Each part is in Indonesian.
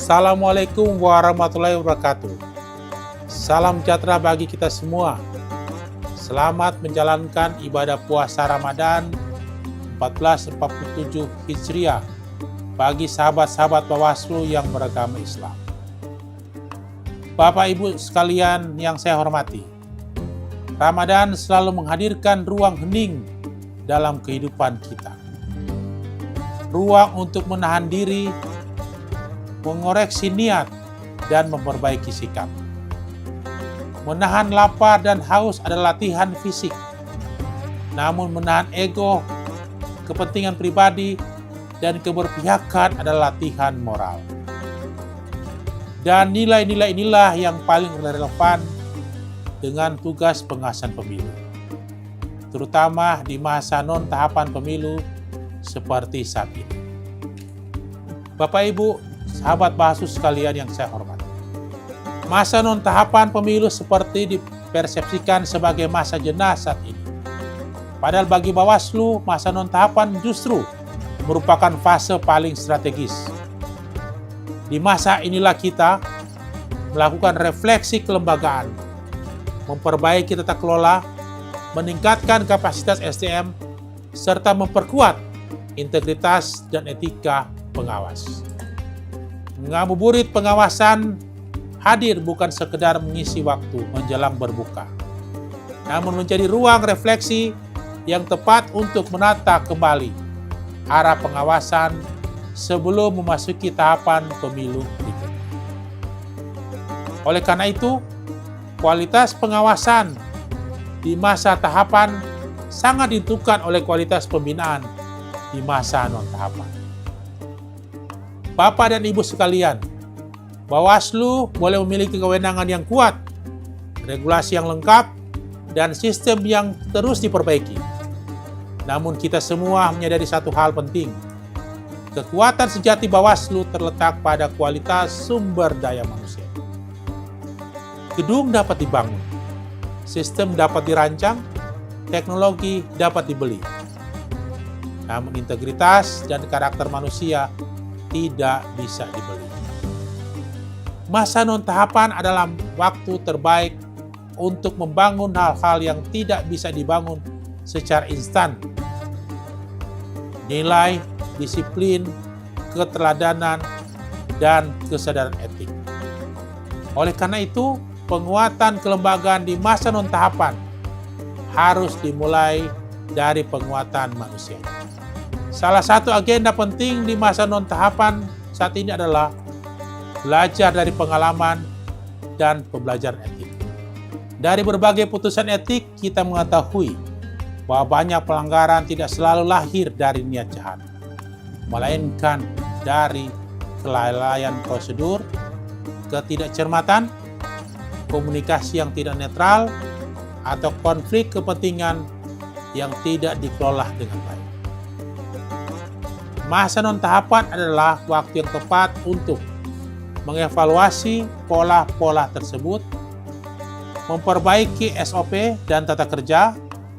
Assalamualaikum warahmatullahi wabarakatuh. Salam sejahtera bagi kita semua. Selamat menjalankan ibadah puasa Ramadan 1447 Hijriah bagi sahabat-sahabat Bawaslu yang beragama Islam. Bapak Ibu sekalian yang saya hormati, Ramadan selalu menghadirkan ruang hening dalam kehidupan kita. Ruang untuk menahan diri, mengoreksi niat, dan memperbaiki sikap. Menahan lapar dan haus adalah latihan fisik, namun menahan ego, kepentingan pribadi, dan keberpihakan adalah latihan moral. Dan nilai-nilai inilah yang paling relevan dengan tugas pengawasan pemilu, terutama di masa non-tahapan pemilu seperti saat ini. Bapak Ibu, sahabat Bawaslu sekalian yang saya hormati, masa non-tahapan pemilu seperti dipersepsikan sebagai masa jenuh saat ini. Padahal bagi Bawaslu, masa non-tahapan justru merupakan fase paling strategis. Di masa inilah kita melakukan refleksi kelembagaan, memperbaiki tata kelola, meningkatkan kapasitas SDM, serta memperkuat integritas dan etika pengawas. Ngabuburit pengawasan hadir bukan sekedar mengisi waktu menjelang berbuka, namun menjadi ruang refleksi yang tepat untuk menata kembali arah pengawasan sebelum memasuki tahapan pemilu berikutnya. Oleh karena itu, kualitas pengawasan di masa tahapan sangat ditentukan oleh kualitas pembinaan di masa non-tahapan. Bapak dan Ibu sekalian, Bawaslu boleh memiliki kewenangan yang kuat, regulasi yang lengkap, dan sistem yang terus diperbaiki. Namun kita semua menyadari satu hal penting. Kekuatan sejati Bawaslu terletak pada kualitas sumber daya manusia. Gedung dapat dibangun, sistem dapat dirancang, teknologi dapat dibeli. Namun integritas dan karakter manusia tidak bisa dibeli. Masa non-tahapan adalah waktu terbaik untuk membangun hal-hal yang tidak bisa dibangun secara instan. Nilai, disiplin, keteladanan, dan kesadaran etik. Oleh karena itu, penguatan kelembagaan di masa non-tahapan harus dimulai dari penguatan manusia. Salah satu agenda penting di masa non-tahapan saat ini adalah belajar dari pengalaman dan pembelajaran etik. Dari berbagai putusan etik, kita mengetahui bahwa banyak pelanggaran tidak selalu lahir dari niat jahat, melainkan dari kelalaian prosedur, ketidakcermatan, komunikasi yang tidak netral, atau konflik kepentingan yang tidak dikelola dengan baik. Masa non-tahapan adalah waktu yang tepat untuk mengevaluasi pola-pola tersebut, memperbaiki SOP dan tata kerja,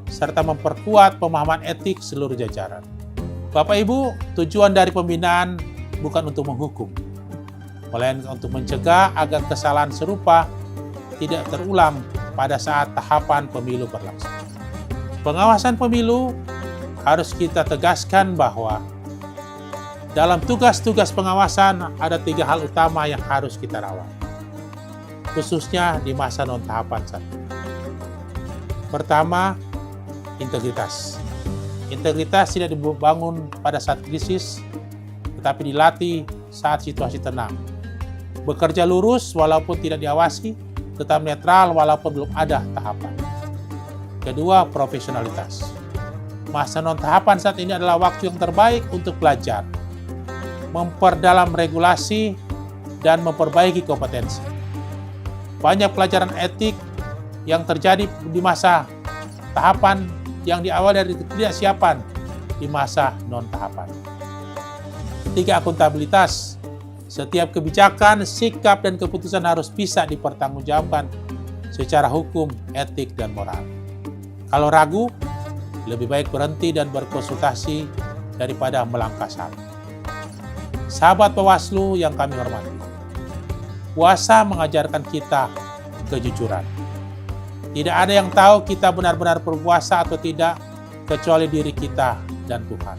serta memperkuat pemahaman etik seluruh jajaran. Bapak Ibu, tujuan dari pembinaan bukan untuk menghukum, melainkan untuk mencegah agar kesalahan serupa tidak terulang pada saat tahapan pemilu berlangsung. Pengawasan pemilu harus kita tegaskan bahwa dalam tugas-tugas pengawasan ada 3 hal utama yang harus kita rawat, khususnya di masa non-tahapan saat ini. Pertama, integritas. Integritas tidak dibangun pada saat krisis, tetapi dilatih saat situasi tenang. Bekerja lurus walaupun tidak diawasi, tetap netral walaupun belum ada tahapan. Kedua, profesionalitas. Masa non-tahapan saat ini adalah waktu yang terbaik untuk belajar, memperdalam regulasi, dan memperbaiki kompetensi. Banyak pelajaran etik yang terjadi di masa tahapan yang diawali dari ketidaksiapan di masa non-tahapan. Ketiga, akuntabilitas. Setiap kebijakan, sikap, dan keputusan harus bisa dipertanggungjawabkan secara hukum, etik, dan moral. Kalau ragu, lebih baik berhenti dan berkonsultasi daripada melangkah salah. Sahabat Bawaslu yang kami hormati, puasa mengajarkan kita kejujuran. Tidak ada yang tahu kita benar-benar berpuasa atau tidak, kecuali diri kita dan Tuhan.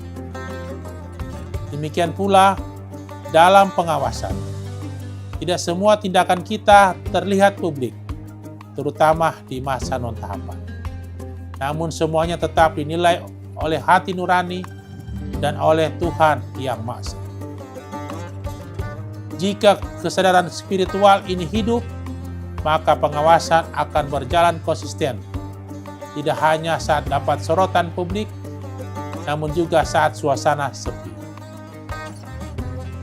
Demikian pula dalam pengawasan. Tidak semua tindakan kita terlihat publik, terutama di masa non-tahapan. Namun semuanya tetap dinilai oleh hati nurani dan oleh Tuhan Yang Maha Esa. Jika kesadaran spiritual ini hidup, maka pengawasan akan berjalan konsisten, tidak hanya saat dapat sorotan publik, namun juga saat suasana sepi.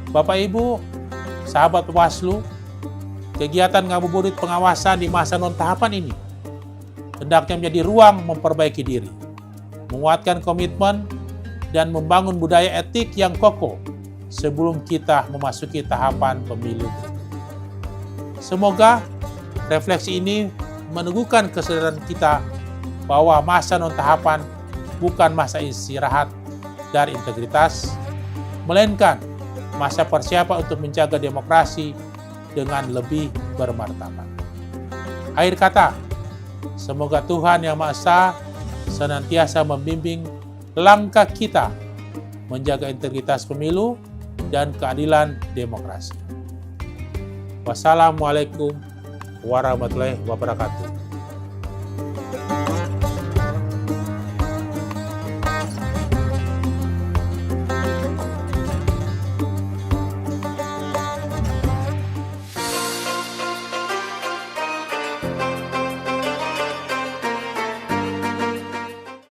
Bapak Ibu, sahabat Bawaslu, kegiatan ngabuburit pengawasan di masa non-tahapan ini hendaknya menjadi ruang memperbaiki diri, menguatkan komitmen, dan membangun budaya etik yang kokoh sebelum kita memasuki tahapan pemilu. Semoga refleksi ini meneguhkan kesadaran kita bahwa masa non-tahapan bukan masa istirahat dari integritas, melainkan masa persiapan untuk menjaga demokrasi dengan lebih bermartabat. Akhir kata, semoga Tuhan Yang Maha Esa senantiasa membimbing langkah kita menjaga integritas pemilu dan keadilan demokrasi. Wassalamualaikum warahmatullahi wabarakatuh.